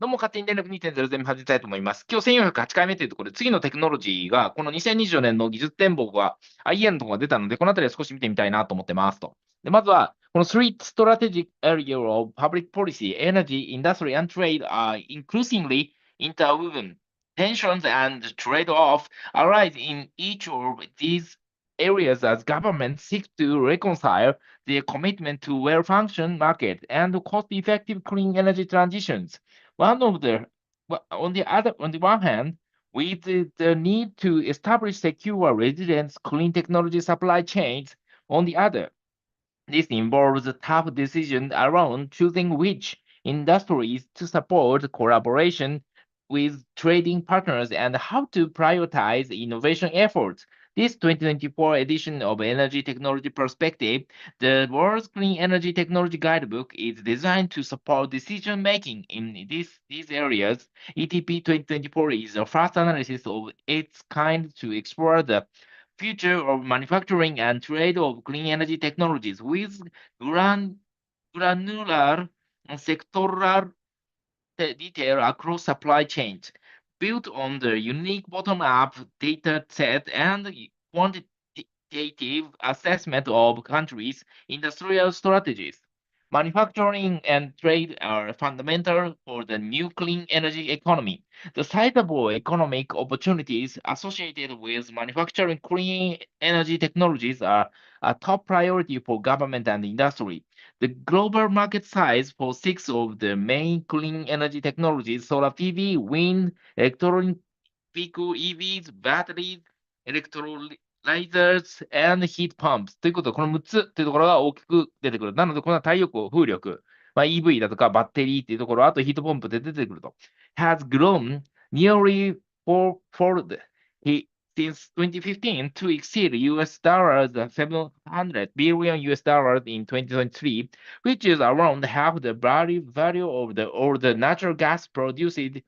どうも、勝手に電力2.0全部始めたいと思います。今日1408回目というところで、次のテクノロジーが、この2024年の技術展望が IEA のところが出たので、このあたりを少し見てみたいなと思ってますと。でまずは、この3 strategic areas of public policy, energy, industry, and trade are increasingly interwoven. Tensions and trade-off arise in each of these areas as governments seek to reconcile their commitment to well-functioning market and cost-effective clean energy transitions. One of the on the one hand, with the need to establish secure, resilient, clean technology supply chains, on the other, this involves tough decisions around choosing which industries to support collaboration with trading partners and how to prioritize innovation efforts. This 2024 edition of Energy Technology Perspective, the World's Clean Energy Technology Guidebook, is designed to support decision making in these areas. ETP 2024 is the first analysis of its kind to explore the future of manufacturing and trade of clean energy technologies with granular sectoral detail across supply chains, built on the unique bottom-up data set and quantitative assessment of countries' industrial strategies. Manufacturing and trade are fundamental for the new clean energy economy. The sizable economic opportunities associated with manufacturing clean energy technologies are a top priority for government and industry. The global market size for six of the main clean energy technologies, solar PV, wind, electronic vehicle EVs, batteries, electrolyzers, and heat pumps ということで、この6つというところが大きく出てくる。なので、この太陽光、風力、EV だとかバッテリーっていうところ、あとヒートポンプで出てくると。has grown nearly fourfold since 2015 to exceed US dollars 700 billion US dollars in 2023, which is around half the value of the natural gas produced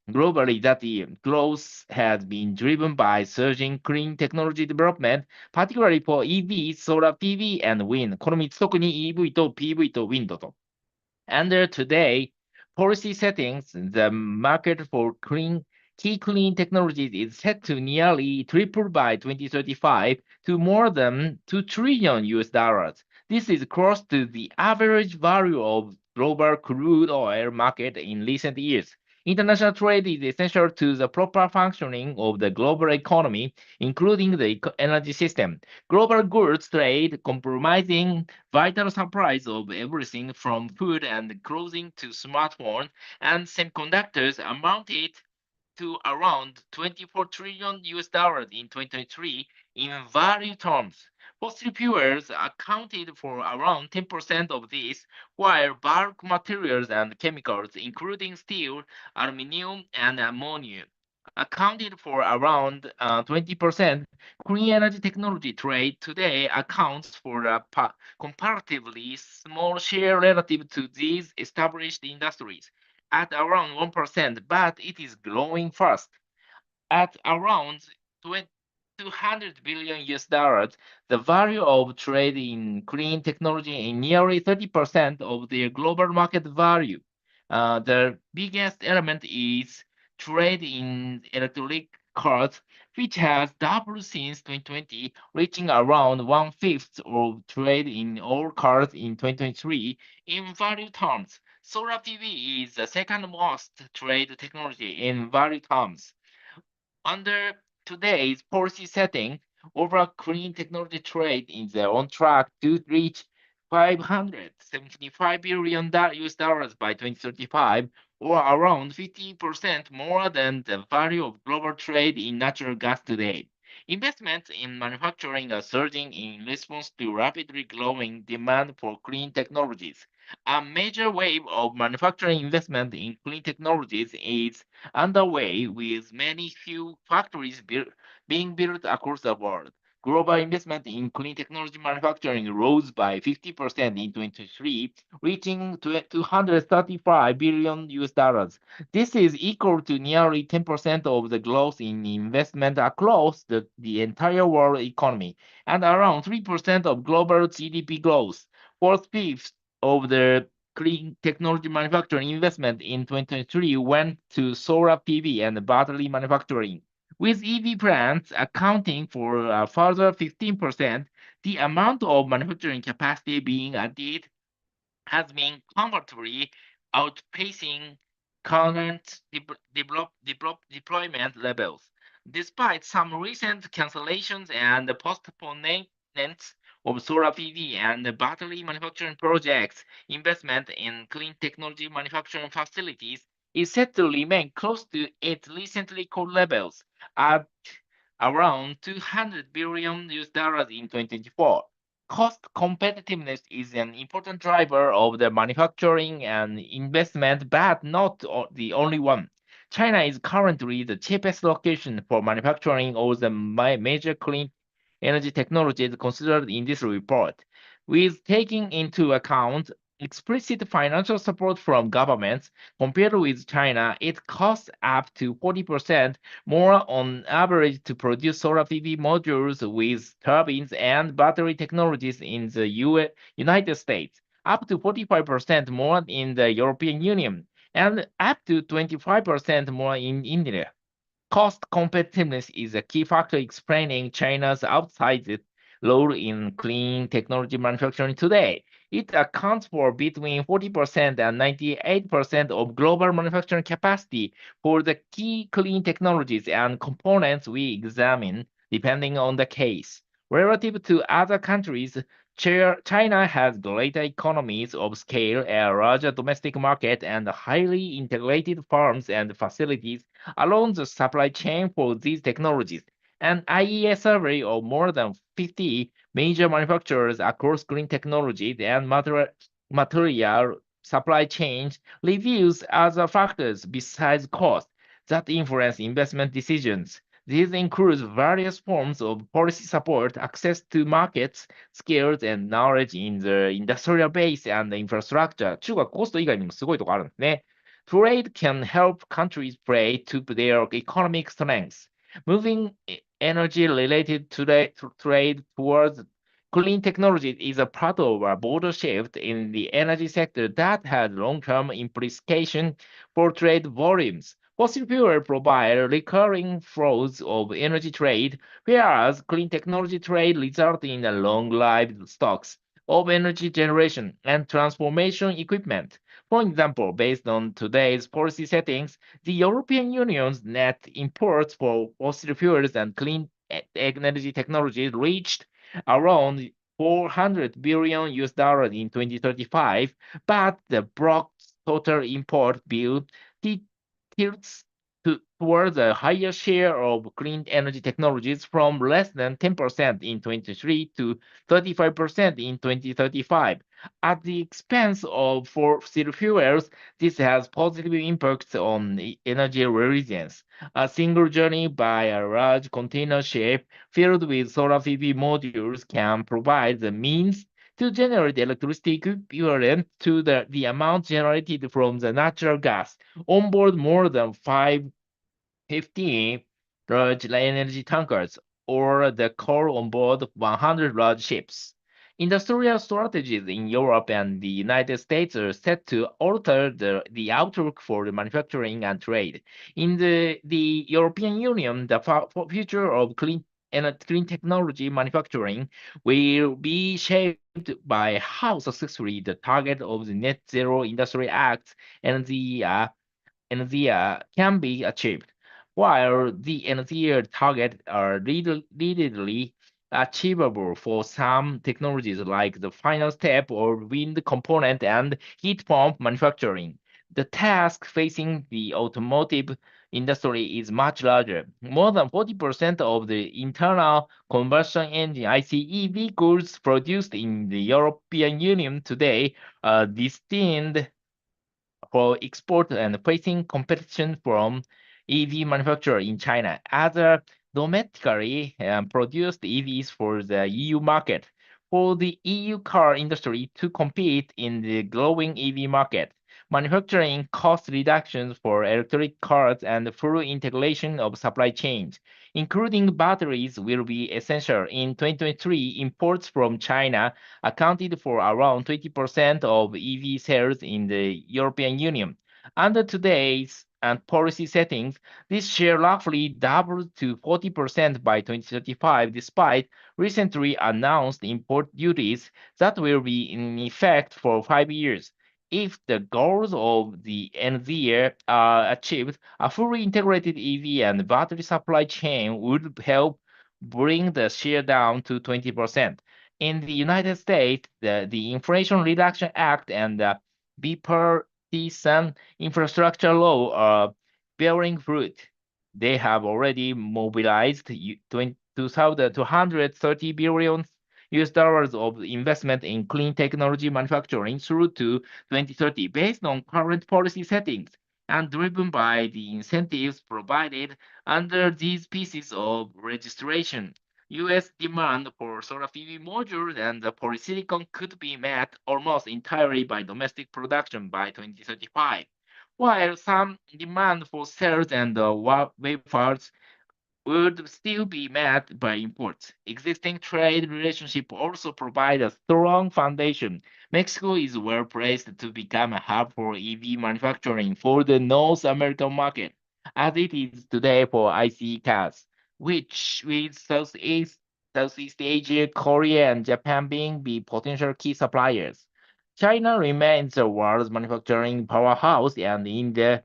globally. That year. Growth has been driven by surging clean technology development, particularly for EV, solar PV, and wind. この3つ特に EV と PV と Wind と。Under today policy settings, the market for key clean technologies is set to nearly triple by 2035 to more than 2 trillion US dollars. This is close to the average value of global crude oil market in recent years. International trade is essential to the proper functioning of the global economy, including the energy system. Global goods trade compromising vital supplies of everything from food and clothing to smartphones and semiconductors amounted to around 24 trillion US dollars in 2023 in value terms. Fossil fuels accounted for around 10% of this, while bulk materials and chemicals, including steel, aluminum, and ammonia, accounted for around 20%. Clean energy technology trade today accounts for a comparatively small share relative to these established industries, at around 1%, but it is growing fast. At around 200 billion US dollars, the value of trade in clean technology is nearly 30% of their global market value. The biggest element is trade in electric cars, which has doubled since 2020, reaching around one-fifth of trade in all cars in 2023 in value terms. Solar PV is the second most traded technology in value terms. Under today's policy setting, overall clean technology trade is on track to reach $575 billion US dollars by 2035, or around 50% more than the value of global trade in natural gas today. Investments in manufacturing are surging in response to rapidly growing demand for clean technologies. A major wave of manufacturing investment in clean technologies is underway, with many few factories being built across the world. Global investment in clean technology manufacturing rose by 50% in 2023, reaching 235 billion US dollars. This is equal to nearly 10% of the growth in investment across the entire world economy, and around 3% of global GDP growth. 4/5 of the clean technology manufacturing investment in 2023 went to solar PV and battery manufacturing. With EV plants accounting for a further 15%, the amount of manufacturing capacity being added has been comfortably outpacing current deployment levels. Despite some recent cancellations and postponements of solar PV and battery manufacturing projects, investment in clean technology manufacturing facilities is set to remain close to its recent record levels at around 200 billion US dollars in 2024. Cost competitiveness is an important driver of the manufacturing and investment, but not the only one. China is currently the cheapest location for manufacturing all the major clean energy technologies considered in this report. With taking into account explicit financial support from governments, compared with China, it costs up to 40% more on average to produce solar PV modules with turbines and battery technologies in the United States, up to 45% more in the European Union, and up to 25% more in India. Cost competitiveness is a key factor explaining China's outsized role in clean technology manufacturing today. It accounts for between 40% and 98% of global manufacturing capacity for the key clean technologies and components we examine, depending on the case. Relative to other countries, China has greater economies of scale, a larger domestic market, and highly integrated farms and facilities along the supply chain for these technologies. An IEA survey of more than 50 major manufacturers across green technologies and material supply chains reveals other factors besides cost that influence investment decisions. These include various forms of policy support, access to markets, skills, and knowledge in the industrial base and the infrastructure. 中国はコスト以外にもすごいところあるんですね。Trade can help countries play to their economic strengths. Moving energy-related trade towards clean technologies is a part of a broader shift in the energy sector that has long-term implications for trade volumes. Fossil fuels provide recurring flows of energy trade, whereas clean technology trade results in long-lived stocks of energy generation and transformation equipment. For example, based on today's policy settings, the European Union's net imports for fossil fuels and clean energy technologies reached around 400 billion US dollars in 2035, but the bloc total import bill tilts towards a higher share of clean energy technologies from less than 10% in 2023 to 35% in 2035. At the expense of fossil fuels, this has positive impacts on energy resilience. A single journey by a large container ship filled with solar PV modules can provide the means to generate electricity equivalent to the amount generated from the natural gas on board more than 15 large energy tankers or the coal on board 100 large ships. Industrial strategies in Europe and the United States are set to alter the outlook for the manufacturing and trade. In the European Union, the future of clean technology manufacturing will be shaped by how successfully the target of the Net Zero Industry Act and the can be achieved. While the energy targets are readily achievable for some technologies like the final step or wind component and heat pump manufacturing, the task facing the automotive industry is much larger. More than 40% of the internal combustion engine ICE vehicles produced in the European Union today are destined for export and facing competition from EV manufacturers in China. Other domestically produced EVs for the EU market. For the EU car industry to compete in the growing EV market, manufacturing cost reductions for electric cars, and full integration of supply chains, including batteries, will be essential. In 2023, imports from China accounted for around 20% of EV sales in the European Union. Under today's policy settings, this share roughly doubled to 40% by 2035, despite recently announced import duties that will be in effect for 5 years. If the goals of the NZA are achieved, a fully integrated EV and battery supply chain would help bring the share down to 20%. In the United States, the Inflation Reduction Act and the bipartisan infrastructure law are bearing fruit. They have already mobilized 230 billion US dollars of investment in clean technology manufacturing through to 2030 based on current policy settings and driven by the incentives provided under these pieces of legislation. US demand for solar PV modules and polysilicon could be met almost entirely by domestic production by 2035, while some demand for cells and wafers would still be met by imports. Existing trade relationships also provide a strong foundation. Mexico is well placed to become a hub for EV manufacturing for the North American market, as it is today for ICE cars, which with Southeast Asia, Korea, and Japan being the potential key suppliers. China remains the world's manufacturing powerhouse, and India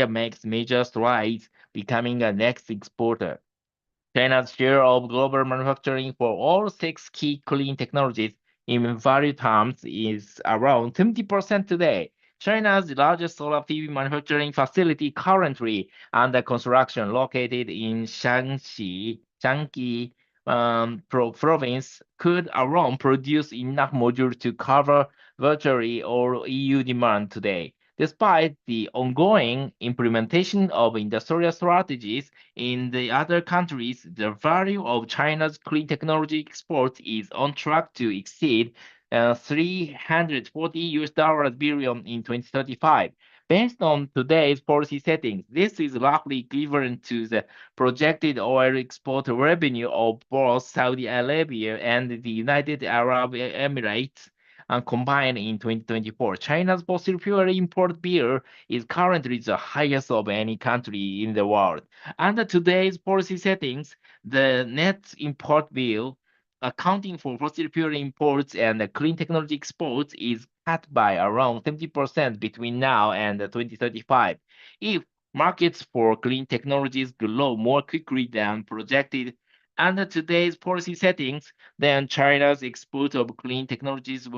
makes major strides becoming a next exporter. China's share of global manufacturing for all six key clean technologies in value terms is around 70% today. China's largest solar PV manufacturing facility currently under construction, located in Shanxi province, could alone produce enough modules to cover virtually all EU demand today. Despite the ongoing implementation of industrial strategies in the other countries, the value of China's clean technology exports is on track to exceed 340 US billion in 2035. Based on today's policy settings, this is roughly equivalent to the projected oil export revenue of both Saudi Arabia and the United Arab Emirates combined in 2024. China's fossil fuel import bill is currently the highest of any country in the world. Under today's policy settings, the net import bill, accounting for fossil fuel imports and clean technology exports, is cut by around 70% between now and 2035. If markets for clean technologies grow more quickly than projected under today's policy settings, then China's export of clean technologies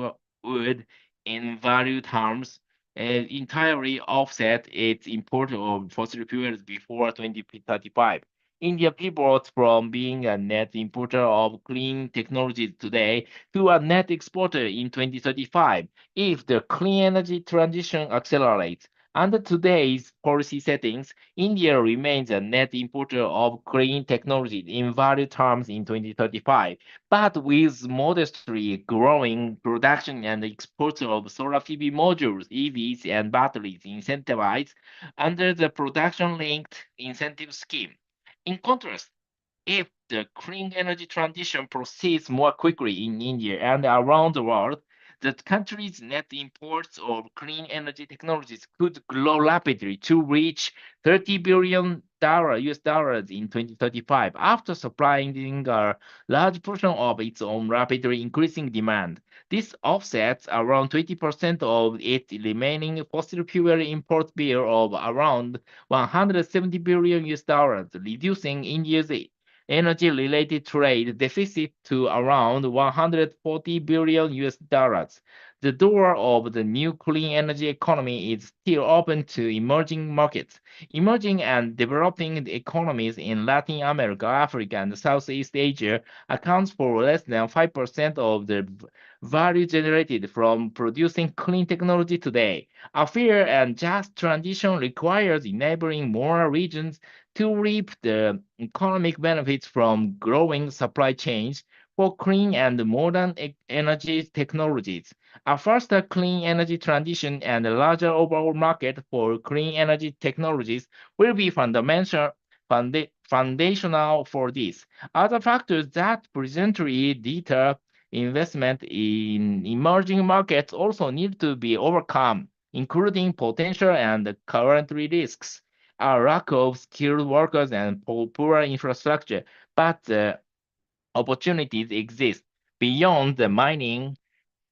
would, in value terms, entirely offset its import of fossil fuels before 2035. India pivots from being a net importer of clean technologies today to a net exporter in 2035 if the clean energy transition accelerates. Under today's policy settings, India remains a net importer of clean technology in value terms in 2035, but with modestly growing production and export of solar PV modules, EVs, and batteries incentivized under the production-linked incentive scheme. In contrast, if the clean energy transition proceeds more quickly in India and around the world, the country's net imports of clean energy technologies could grow rapidly to reach $30 billion US dollars in 2035 after supplying a large portion of its own rapidly increasing demand. This offsets around 20% of its remaining fossil fuel import bill of around 170 billion US dollars, reducing India's energy-related trade deficit to around 140 billion US dollars. The door of the new clean energy economy is still open to emerging markets. Emerging and developing economies in Latin America, Africa, and Southeast Asia accounts for less than 5% of the value generated from producing clean technology today. A fair and just transition requires enabling more regions to reap the economic benefits from growing supply chains, for clean and modern energy technologies. A faster clean energy transition and a larger overall market for clean energy technologies will be foundational for this. Other factors that presently deter investment in emerging markets also need to be overcome, including potential and current risks, a lack of skilled workers and poor infrastructure. But opportunities exist beyond the mining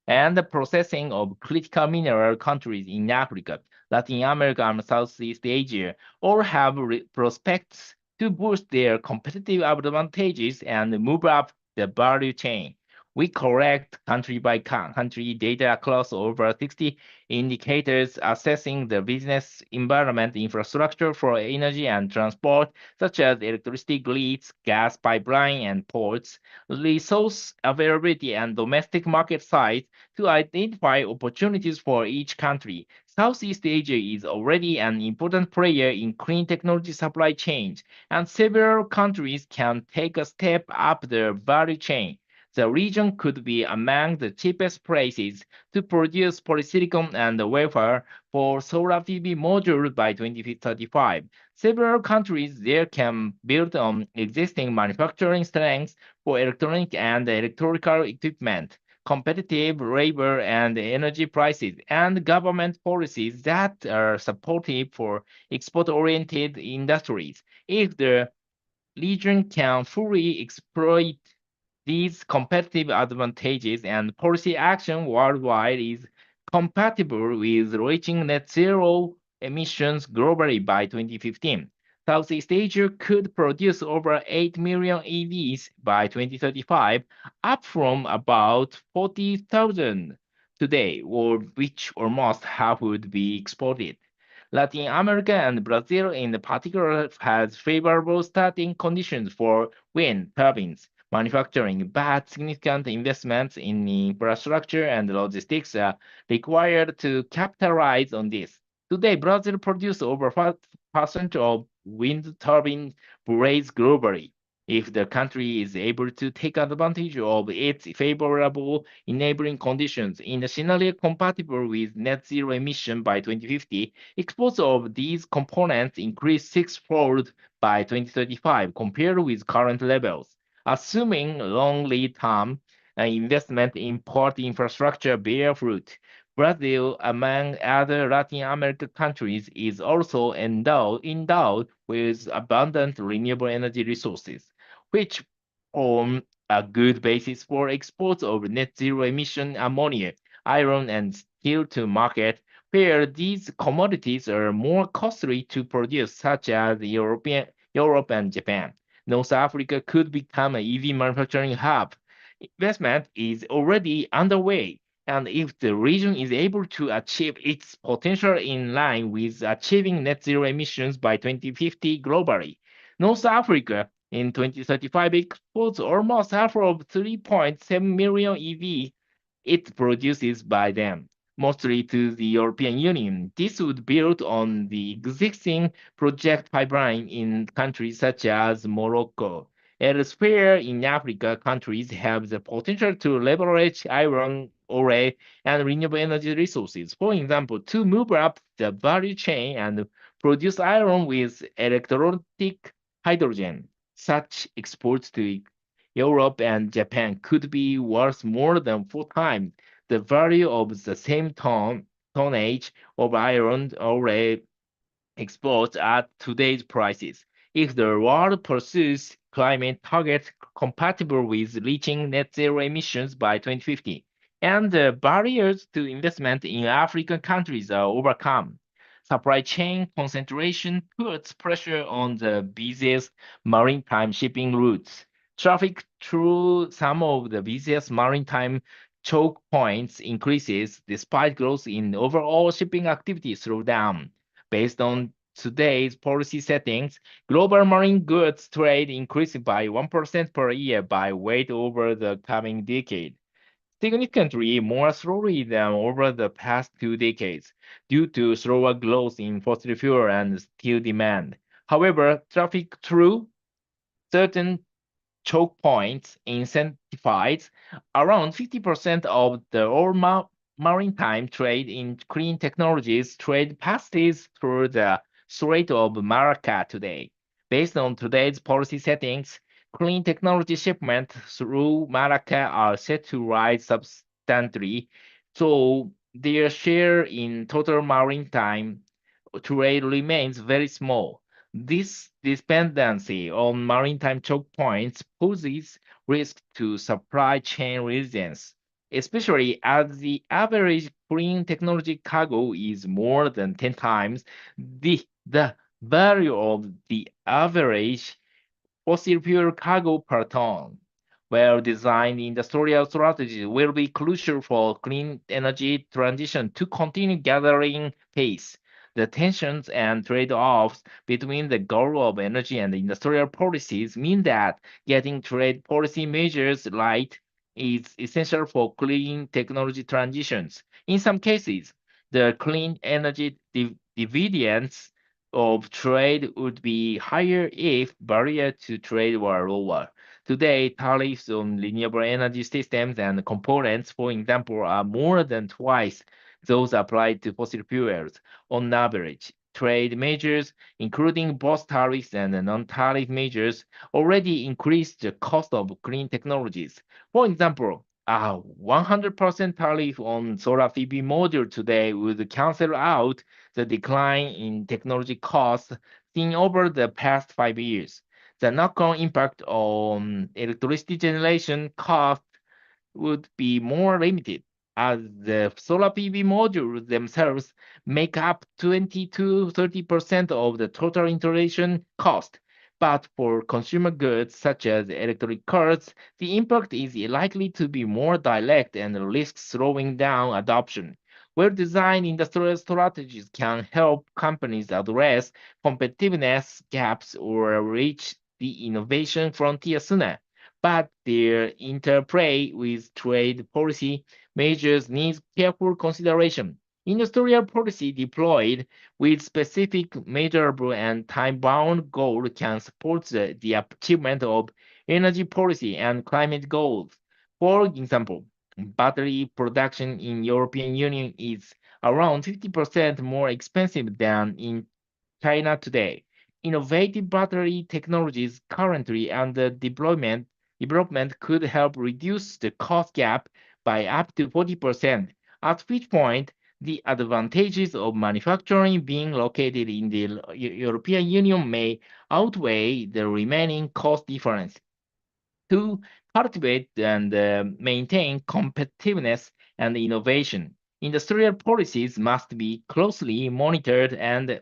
and the processing of critical mineral countries in Africa, Latin America, and Southeast Asia all have prospects to boost their competitive advantages and move up the value chain. We collect country by country data across over 60 indicators assessing the business environment infrastructure for energy and transport, such as electricity grids, gas pipeline, and ports, resource availability, and domestic market size to identify opportunities for each country. Southeast Asia is already an important player in clean technology supply chains, and several countries can take a step up the value chain. The region could be among the cheapest places to produce polysilicon and wafer for solar PV modules by 2035. Several countries there can build on existing manufacturing strengths for electronic and electrical equipment, competitive labor and energy prices, and government policies that are supportive for export-oriented industries. If the region can fully exploit these competitive advantages and policy action worldwide is compatible with reaching net zero emissions globally by 2015. Southeast Asia could produce over 8 million EVs by 2035, up from about 40,000 today, or which almost half would be exported. Latin America and Brazil in particular has favorable starting conditions for wind turbines manufacturing, but significant investments in infrastructure and logistics are required to capitalize on this. Today, Brazil produces over 5% of wind turbine blades globally. If the country is able to take advantage of its favorable enabling conditions in a scenario compatible with net zero emission by 2050, exports of these components increase sixfold by 2035 compared with current levels. Assuming long lead time investment in port infrastructure bear fruit, Brazil, among other Latin American countries, is also endowed with abundant renewable energy resources, which form a good basis for exports of net zero emission ammonia, iron, and steel to market where these commodities are more costly to produce, such as Europe and Japan. North Africa could become an EV manufacturing hub. Investment is already underway, and if the region is able to achieve its potential in line with achieving net zero emissions by 2050 globally, North Africa in 2035 exports almost half of 3.7 million EV it produces by them, mostly to the European Union. This would build on the existing project pipeline in countries such as Morocco. Elsewhere in Africa, countries have the potential to leverage iron ore and renewable energy resources. For example, to move up the value chain and produce iron with electrolytic hydrogen. Such exports to Europe and Japan could be worth more than 4 times the value of the same tonnage of iron ore exports at today's prices. If the world pursues climate targets compatible with reaching net zero emissions by 2050, and the barriers to investment in African countries are overcome, supply chain concentration puts pressure on the busiest maritime shipping routes. Traffic through some of the busiest maritime choke points increases despite growth in overall shipping activity slow down. Based on today's policy settings, global marine goods trade increased by 1% per year by weight over the coming decade, significantly more slowly than over the past 2 decades, due to slower growth in fossil fuel and steel demand. However, traffic through certain choke points incentivize around 50% of the all maritime trade in clean technologies trade passes through the Strait of Malacca today. Based on today's policy settings, clean technology shipments through Malacca are set to rise substantially, so their share in total maritime trade remains very small. This dependency on maritime choke points poses risk to supply chain resilience, especially as the average clean technology cargo is more than 10 times the value of the average fossil fuel cargo per ton. Well-designed industrial strategies will be crucial for clean energy transition to continue gathering pace. The tensions and trade-offs between the goal of energy and industrial policies mean that getting trade policy measures right is essential for clean technology transitions. In some cases, the clean energy dividends of trade would be higher if barriers to trade were lower. Today, tariffs on renewable energy systems and components, for example, are more than twice those applied to fossil fuels. On average, trade measures, including both tariffs and non-tariff measures, already increase the cost of clean technologies. For example, a 100% tariff on solar PV module today would cancel out the decline in technology costs seen over the past 5 years. The knock-on impact on electricity generation costs would be more limited, as the solar PV modules themselves make up 20 to 30% of the total installation cost. But for consumer goods such as electric cars, the impact is likely to be more direct and risks slowing down adoption. Well-designed industrial strategies can help companies address competitiveness gaps or reach the innovation frontier sooner, but their interplay with trade policy measures needs careful consideration. Industrial policy deployed with specific, measurable, and time-bound goals can support the achievement of energy policy and climate goals. For example, battery production in European Union is around 50% more expensive than in China today. Innovative battery technologies currently under development could help reduce the cost gap by up to 40%, at which point the advantages of manufacturing being located in the European Union may outweigh the remaining cost difference. To cultivate and maintain competitiveness and innovation, industrial policies must be closely monitored and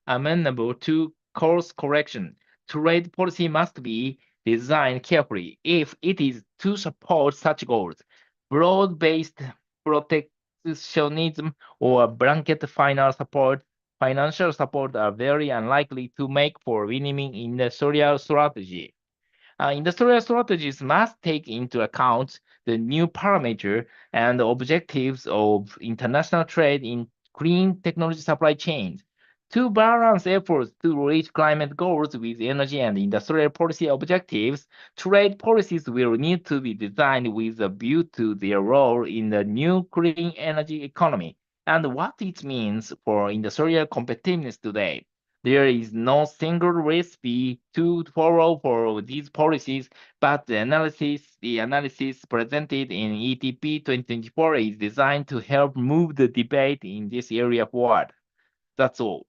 amenable to course correction. Trade policy must be designed carefully if it is to support such goals. Broad-based protectionism or blanket financial support are very unlikely to make for winning industrial strategy. Industrial strategies must take into account the new parameter and objectives of international trade in clean technology supply chains. To balance efforts to reach climate goals with energy and industrial policy objectives, trade policies will need to be designed with a view to their role in the new clean energy economy and what it means for industrial competitiveness today. There is no single recipe to follow for these policies, but the analysis presented in ETP 2024 is designed to help move the debate in this area forward. That's all.